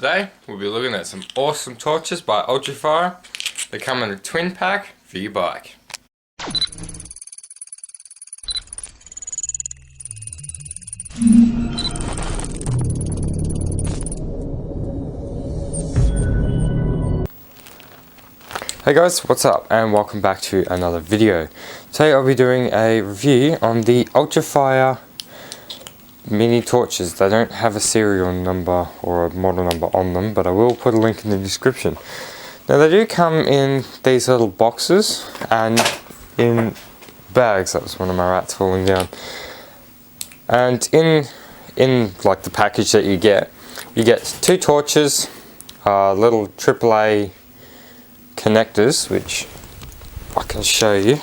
Today we'll be looking at some awesome torches by Ultrafire. They come in a twin pack for your bike. Hey guys, what's up and welcome back to another video. Today I'll be doing a review on the Ultrafire mini torches. They don't have a serial number or a model number on them, but I will put a link in the description. Now they do come in these little boxes and in bags. That was one of my rats falling down. And in like the package that you get two torches, little AAA connectors, which I can show you.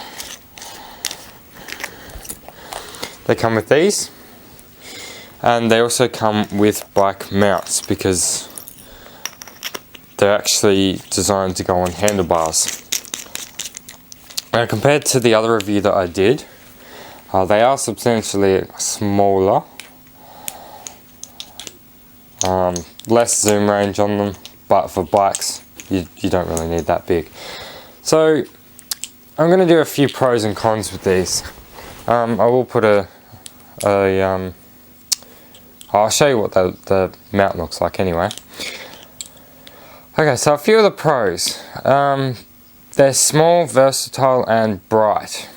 They come with these, and they also come with bike mounts because they're actually designed to go on handlebars. Now, compared to the other review that I did, they are substantially smaller, less zoom range on them, but for bikes you don't really need that big. So I'm going to do a few pros and cons with these. I will put I'll show you what the mount looks like anyway. Okay, so a few of the pros. They're small, versatile and bright,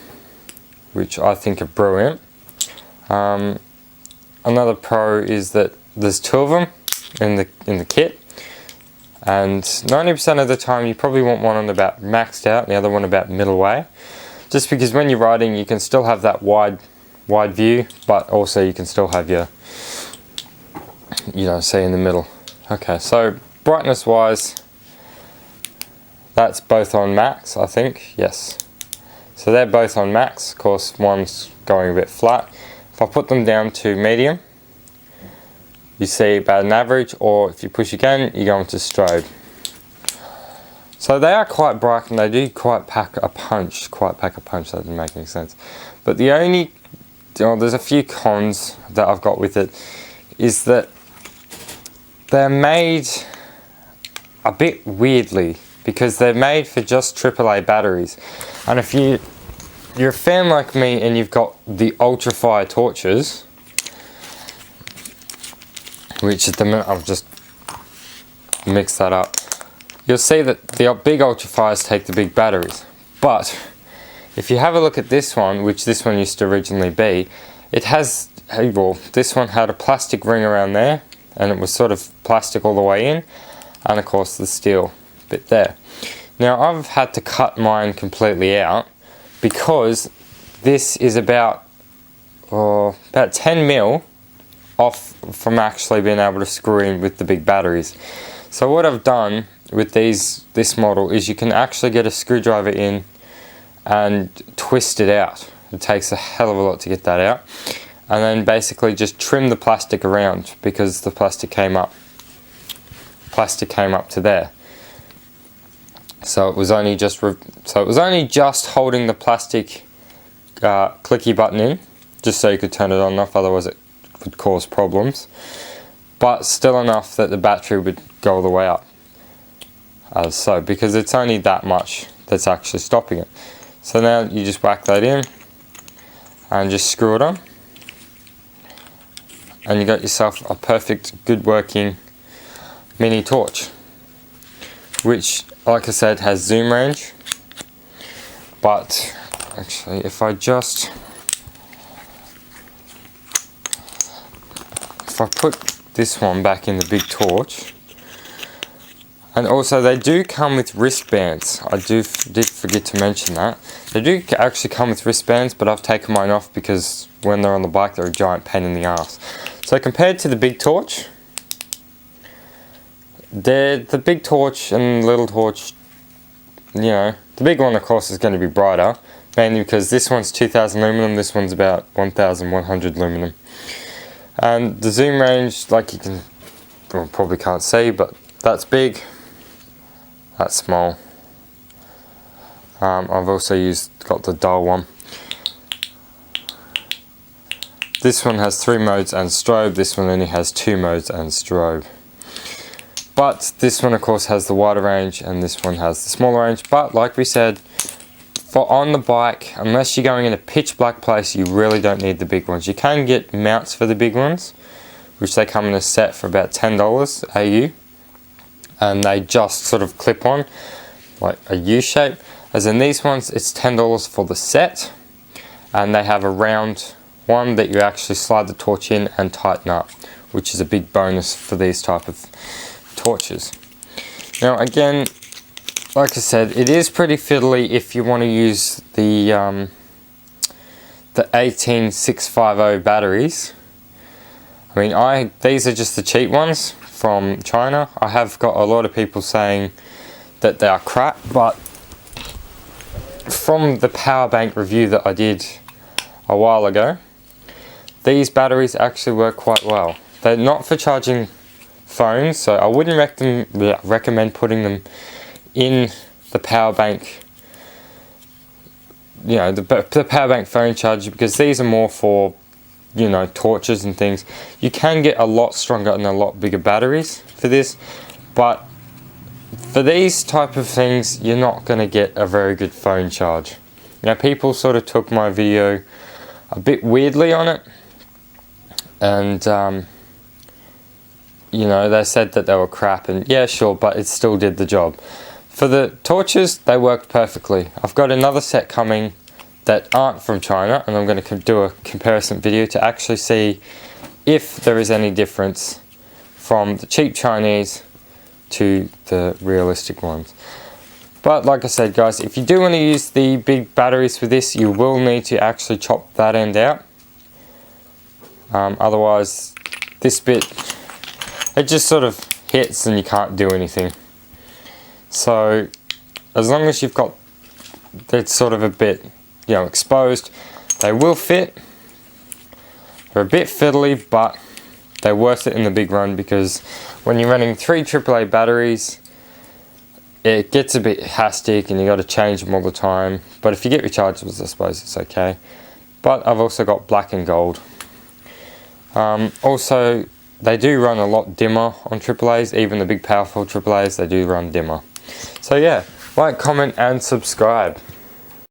which I think are brilliant. Another pro is that there's two of them in the kit, and 90% of the time you probably want one on about maxed out and the other one about middle way, just because when you're riding you can still have that wide view, but also you can still have your, see in the middle. Okay, so brightness wise, that's both on max, I think. Yes, so they're both on max. Of course, one's going a bit flat. If I put them down to medium, you see about an average, or if you push again, you go into strobe. So they are quite bright and they do quite pack a punch. That didn't make any sense. But the only, there's a few cons that I've got with it, is that they're made a bit weirdly, because they're made for just AAA batteries. And if you're a fan like me and you've got the Ultrafire torches, which at the minute I've just mixed that up, you'll see that the big Ultrafires take the big batteries. But if you have a look at this one, which this one used to originally be, it has, well, this one had a plastic ring around there, and it was sort of plastic all the way in, and of course the steel bit there. Now I've had to cut mine completely out because this is about 10 mil off from actually being able to screw in with the big batteries. So what I've done with this model is you can actually get a screwdriver in and twist it out. It takes a hell of a lot to get that out, and then basically just trim the plastic around, because the plastic came up to there. So it was only just holding the plastic clicky button in, just so you could turn it on and off, otherwise it would cause problems, but still enough that the battery would go all the way up, as so, because it's only that much that's actually stopping it. So now you just whack that in and just screw it on, and you got yourself a perfect, good working mini torch, which, like I said, has zoom range. But actually, if I put this one back in the big torch, and also they do come with wristbands. I did forget to mention that. They do actually come with wristbands, but I've taken mine off because when they're on the bike they're a giant pain in the ass. So compared to the big torch, the big torch and the little torch, the big one of course is going to be brighter, mainly because this one's 2000 luminum, this one's about 1100 luminum. And the zoom range, like you can, well, probably can't see, but that's big, that's small. I've also got the dull one. This one has 3 modes and strobe, this one only has 2 modes and strobe. But this one of course has the wider range and this one has the smaller range. But like we said, for on the bike, unless you're going in a pitch black place, you really don't need the big ones. You can get mounts for the big ones, which they come in a set for about $10 AU, and they just sort of clip on like a U shape. As in these ones, it's $10 for the set, and they have a round one that you actually slide the torch in and tighten up, which is a big bonus for these type of torches. Now again, like I said, it is pretty fiddly if you want to use the 18650 batteries. I mean, these are just the cheap ones from China. I have got a lot of people saying that they are crap, but from the power bank review that I did a while ago, these batteries actually work quite well. They're not for charging phones, so I wouldn't recommend putting them in the power bank, you know, the power bank phone charger, because these are more for, you know, torches and things. You can get a lot stronger and a lot bigger batteries for this, but for these type of things, you're not going to get a very good phone charge. Now, people sort of took my video a bit weirdly on it, and you know, they said that they were crap, and yeah, sure, but it still did the job. For the torches, they worked perfectly. I've got another set coming that aren't from China, and I'm going to do a comparison video to actually see if there is any difference from the cheap Chinese to the realistic ones. But like I said, guys, if you do want to use the big batteries for this, you will need to actually chop that end out. Otherwise, this bit, it just sort of hits and you can't do anything. So as long as you've got it sort of a bit, you know, exposed, they will fit. They're a bit fiddly, but they're worth it in the big run, because when you're running 3 AAA batteries, it gets a bit hastic and you got to change them all the time. But if you get rechargeables, I suppose it's okay. But I've also got black and gold. Also, they do run a lot dimmer on AAAs. Even the big powerful AAAs, they do run dimmer. So yeah, like, comment and subscribe.